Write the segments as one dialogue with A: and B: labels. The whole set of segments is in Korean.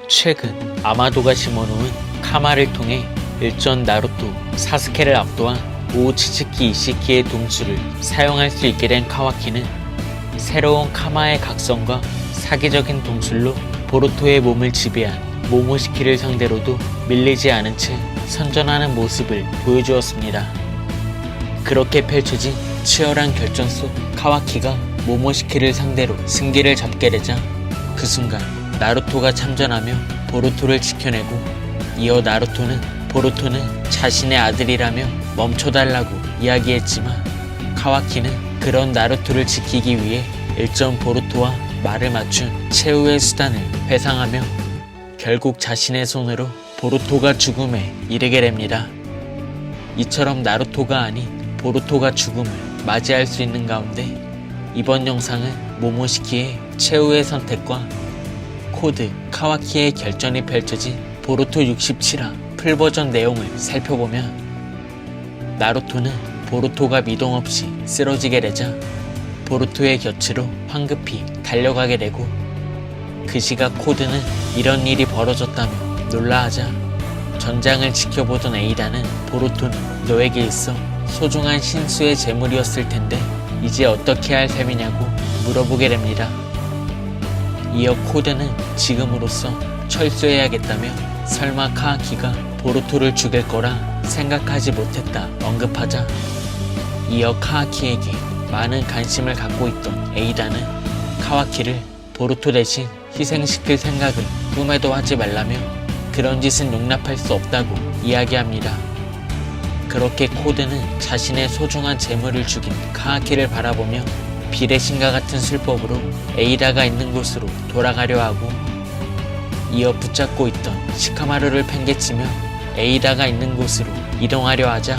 A: 최근 아마도가 심어놓은 카마를 통해 일전 나루토 사스케를 압도한 오츠츠키 이시키의 동수를 사용할 수 있게 된 카와키는 새로운 카마의 각성과 사기적인 동술로 보루토의 몸을 지배한 모모시키를 상대로도 밀리지 않은 채 선전하는 모습을 보여주었습니다. 그렇게 펼쳐진 치열한 결전 속 카와키가 모모시키를 상대로 승기를 잡게 되자 그 순간 나루토가 참전하며 보루토를 지켜내고, 이어 나루토는 보루토는 자신의 아들이라며 멈춰달라고 이야기했지만 카와키는 그런 나루토를 지키기 위해 일전 보루토와 말을 맞춘 최후의 수단을 회상하며 결국 자신의 손으로 보루토가 죽음에 이르게 됩니다. 이처럼 나루토가 아닌 보루토가 죽음을 맞이할 수 있는 가운데 이번 영상은 모모시키의 최후의 선택과 코드 카와키의 결전이 펼쳐진 보루토 67화 풀버전 내용을 살펴보면, 나루토는 보루토가 미동 없이 쓰러지게 되자 보루토의 곁으로 황급히 달려가게 되고, 그 시각 코드는 이런 일이 벌어졌다며 놀라하자 전장을 지켜보던 에이다는 보루토는 너에게 있어 소중한 신수의 재물이었을 텐데 이제 어떻게 할 셈이냐고 물어보게 됩니다. 이어 코드는 지금으로서 철수해야겠다며 설마 카와키가 보루토를 죽일 거라 생각하지 못했다 언급하자, 이어 카와키에게 많은 관심을 갖고 있던 에이다는 카와키를 보루토 대신 희생시킬 생각을 꿈에도 하지 말라며 그런 짓은 용납할 수 없다고 이야기합니다. 그렇게 코드는 자신의 소중한 재물을 죽인 카와키를 바라보며 비레신과 같은 술법으로 에이다가 있는 곳으로 돌아가려 하고, 이어 붙잡고 있던 시카마루를 팽개치며 에이다가 있는 곳으로 이동하려 하자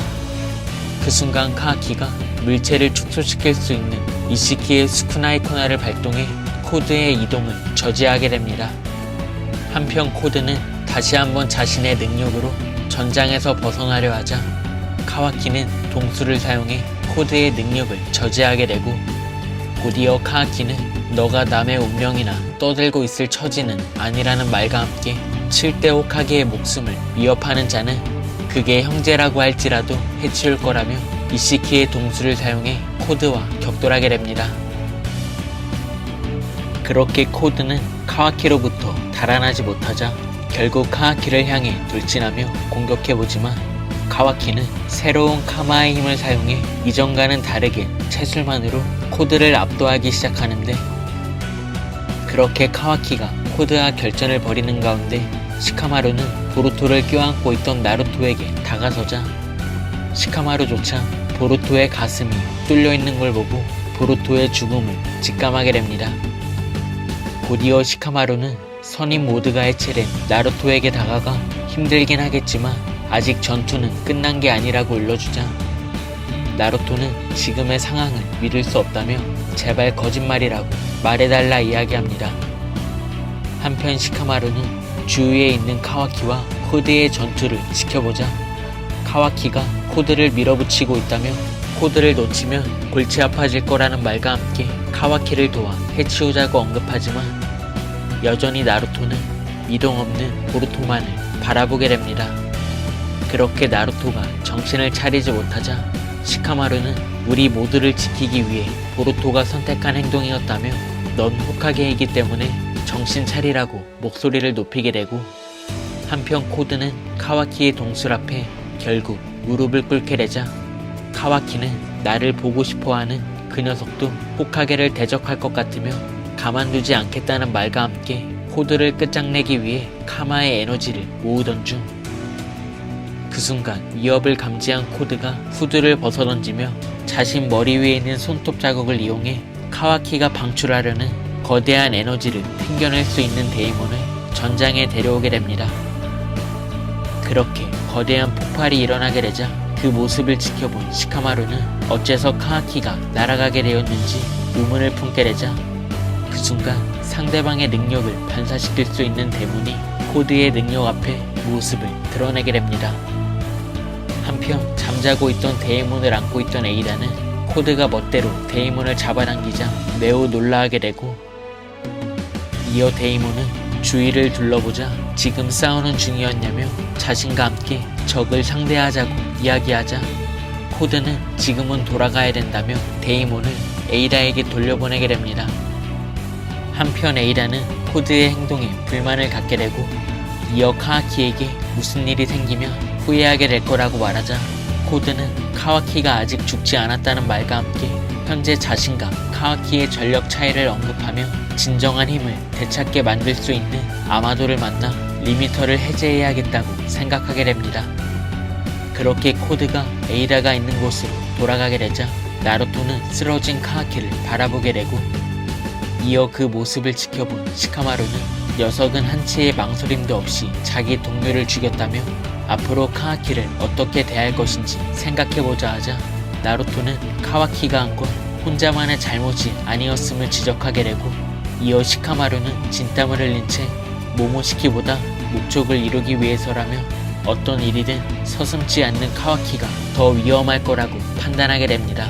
A: 그 순간 카와키가 물체를 축소시킬 수 있는 이시키의 스쿠나이 코나를 발동해 코드의 이동을 저지하게 됩니다. 한편 코드는 다시 한번 자신의 능력으로 전장에서 벗어나려 하자 카와키는 동수를 사용해 코드의 능력을 저지하게 되고, 곧이어 카와키는 너가 남의 운명이나 떠들고 있을 처지는 아니라는 말과 함께 7대 호카게의 목숨을 위협하는 자는 그게 형제라고 할지라도 해치울 거라며 이시키의 동수를 사용해 코드와 격돌하게 됩니다. 그렇게 코드는 카와키로부터 달아나지 못하자 결국 카와키를 향해 돌진하며 공격해보지만 카와키는 새로운 카마의 힘을 사용해 이전과는 다르게 채술만으로 코드를 압도하기 시작하는데, 그렇게 카와키가 코드와 결전을 벌이는 가운데 시카마루는 보루토를 껴안고 있던 나루토에게 다가서자 시카마루조차 보루토의 가슴이 뚫려있는 걸 보고 보루토의 죽음을 직감하게 됩니다. 곧이어 시카마루는 선임 모드가 해체된 나루토에게 다가가 힘들긴 하겠지만 아직 전투는 끝난 게 아니라고 일러주자 나루토는 지금의 상황을 믿을 수 없다며 제발 거짓말이라고 말해달라 이야기합니다. 한편 시카마루는 주위에 있는 카와키와 코드의 전투를 지켜보자 카와키가 코드를 밀어붙이고 있다며 코드를 놓치면 골치 아파질 거라는 말과 함께 카와키를 도와 해치우자고 언급하지만 여전히 나루토는 미동 없는 보루토만을 바라보게 됩니다. 그렇게 나루토가 정신을 차리지 못하자 시카마루는 우리 모두를 지키기 위해 보루토가 선택한 행동이었다며 넌 호카게이기 때문에 정신 차리라고 목소리를 높이게 되고, 한편 코드는 카와키의 동술 앞에 결국 무릎을 꿇게 되자 카와키는 나를 보고 싶어하는 그 녀석도 호카게를 대적할 것 같으며 가만두지 않겠다는 말과 함께 코드를 끝장내기 위해 카마의 에너지를 모으던 중 그 순간 위협을 감지한 코드가 후드를 벗어던지며 자신 머리 위에 있는 손톱 자국을 이용해 카와키가 방출하려는 거대한 에너지를 튕겨낼 수 있는 데이몬을 전장에 데려오게 됩니다. 그렇게 거대한 폭발이 일어나게 되자 그 모습을 지켜본 시카마루는 어째서 카와키가 날아가게 되었는지 의문을 품게 되자 그 순간 상대방의 능력을 반사시킬 수 있는 데몬이 코드의 능력 앞에 모습을 드러내게 됩니다. 한편 잠자고 있던 데이몬을 안고 있던 에이다는 코드가 멋대로 데이몬을 잡아당기자 매우 놀라게 되고, 이어 데이몬은 주위를 둘러보자 지금 싸우는 중이었냐며 자신과 함께 적을 상대하자고 이야기하자 코드는 지금은 돌아가야 된다며 데이몬을 에이다에게 돌려보내게 됩니다. 한편 에이다는 코드의 행동에 불만을 갖게 되고, 이어 카와키에게 무슨 일이 생기면 후회하게 될 거라고 말하자 코드는 카와키가 아직 죽지 않았다는 말과 함께 현재 자신과 카와키의 전력 차이를 언급하며 진정한 힘을 되찾게 만들 수 있는 아마도를 만나 리미터를 해제해야겠다고 생각하게 됩니다. 그렇게 코드가 에이다가 있는 곳으로 돌아가게 되자 나루토는 쓰러진 카와키를 바라보게 되고, 이어 그 모습을 지켜본 시카마루는 녀석은 한치의 망설임도 없이 자기 동료를 죽였다며 앞으로 카와키를 어떻게 대할 것인지 생각해보자 하자 나루토는 카와키가 한 건 혼자만의 잘못이 아니었음을 지적하게 되고, 이어 시카마루는 진땀을 흘린 채 모모시키보다 목적을 이루기 위해서라며 어떤 일이든 서슴지 않는 카와키가 더 위험할 거라고 판단하게 됩니다.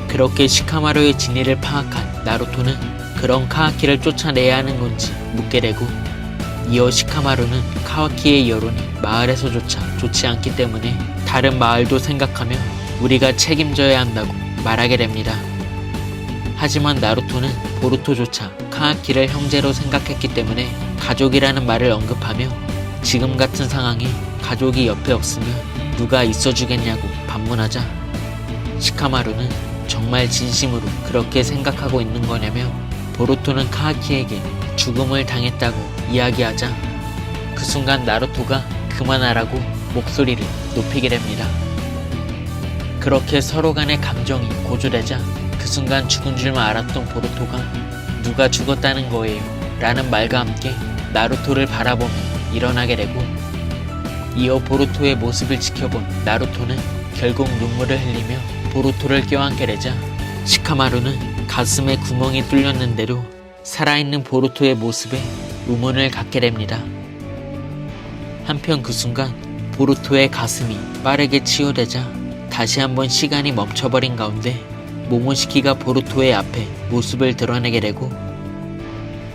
A: 그렇게 시카마루의 진위를 파악한 나루토는 그런 카와키를 쫓아내야 하는 건지 묻게 되고, 이어 시카마루는 카와키의 여론이 마을에서조차 좋지 않기 때문에 다른 마을도 생각하며 우리가 책임져야 한다고 말하게 됩니다. 하지만 나루토는 보루토조차 카와키를 형제로 생각했기 때문에 가족이라는 말을 언급하며 지금 같은 상황에 가족이 옆에 없으면 누가 있어주겠냐고 반문하자 시카마루는 정말 진심으로 그렇게 생각하고 있는 거냐며 보루토는 카와키에게 죽음을 당했다고 이야기하자 그 순간 나루토가 그만하라고 목소리를 높이게 됩니다. 그렇게 서로 간의 감정이 고조되자 그 순간 죽은 줄만 알았던 보루토가 누가 죽었다는 거예요 라는 말과 함께 나루토를 바라보며 일어나게 되고, 이어 보루토의 모습을 지켜본 나루토는 결국 눈물을 흘리며 보루토를 껴안게 되자 시카마루는 가슴에 구멍이 뚫렸는데도 살아있는 보루토의 모습에 의문을 갖게 됩니다. 한편 그 순간 보루토의 가슴이 빠르게 치유되자 다시 한번 시간이 멈춰버린 가운데 모모시키가 보루토의 앞에 모습을 드러내게 되고,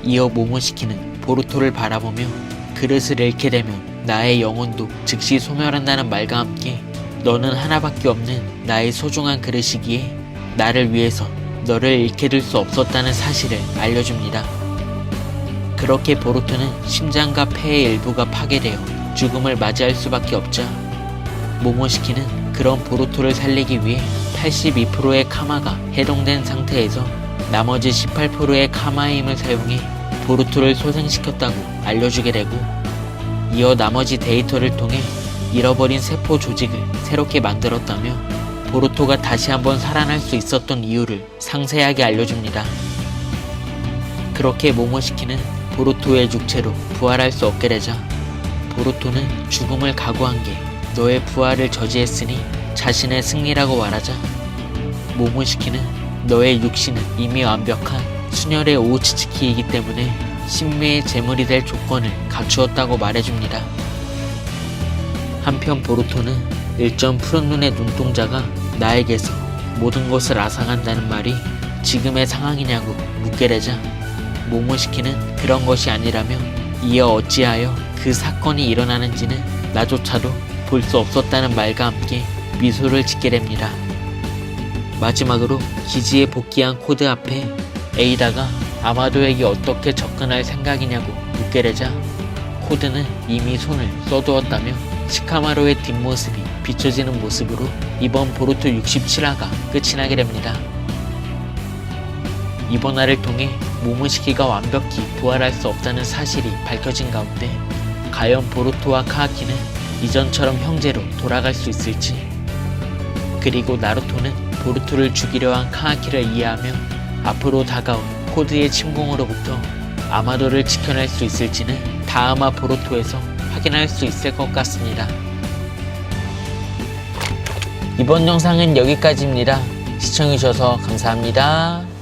A: 이어 모모시키는 보루토를 바라보며 그릇을 잃게 되면 나의 영혼도 즉시 소멸한다는 말과 함께 너는 하나밖에 없는 나의 소중한 그릇이기에 나를 위해서 너를 잃게 될 수 없었다는 사실을 알려줍니다. 그렇게 보루토는 심장과 폐의 일부가 파괴되어 죽음을 맞이할 수밖에 없자 모모시키는 그런 보루토를 살리기 위해 82%의 카마가 해동된 상태에서 나머지 18%의 카마의 힘을 사용해 보루토를 소생시켰다고 알려주게 되고, 이어 나머지 데이터를 통해 잃어버린 세포 조직을 새롭게 만들었다며 보루토가 다시 한번 살아날 수 있었던 이유를 상세하게 알려줍니다. 그렇게 모모시키는 보루토의 육체로 부활할 수 없게 되자 보루토는 죽음을 각오한 게 너의 부활을 저지했으니 자신의 승리라고 말하자 모모시키는 너의 육신은 이미 완벽한 순혈의 오우치츠키이기 때문에 신묘의 제물이 될 조건을 갖추었다고 말해줍니다. 한편 보루토는 일점 푸른 눈의 눈동자가 나에게서 모든 것을 앗아간다는 말이 지금의 상황이냐고 묻게 되자 모모시키는 그런 것이 아니라며 이어 어찌하여 그 사건이 일어나는지는 나조차도 볼 수 없었다는 말과 함께 미소를 짓게 됩니다. 마지막으로 기지에 복귀한 코드 앞에 에이다가 아마도에게 어떻게 접근할 생각이냐고 묻게 되자 코드는 이미 손을 써두었다며 시카마루의 뒷모습이 비춰지는 모습으로 이번 보루토 67화가 끝이 나게 됩니다. 이번 화를 통해 모모시키가 완벽히 부활할 수 없다는 사실이 밝혀진 가운데 과연 보루토와 카와키는 이전처럼 형제로 돌아갈 수 있을지, 그리고 나루토는 보루토를 죽이려 한 카와키를 이해하며 앞으로 다가온 코드의 침공으로부터 아마도를 지켜낼 수 있을지는 다음화 보루토에서 확인할 수 있을 것 같습니다. 이번 영상은 여기까지입니다. 시청해주셔서 감사합니다.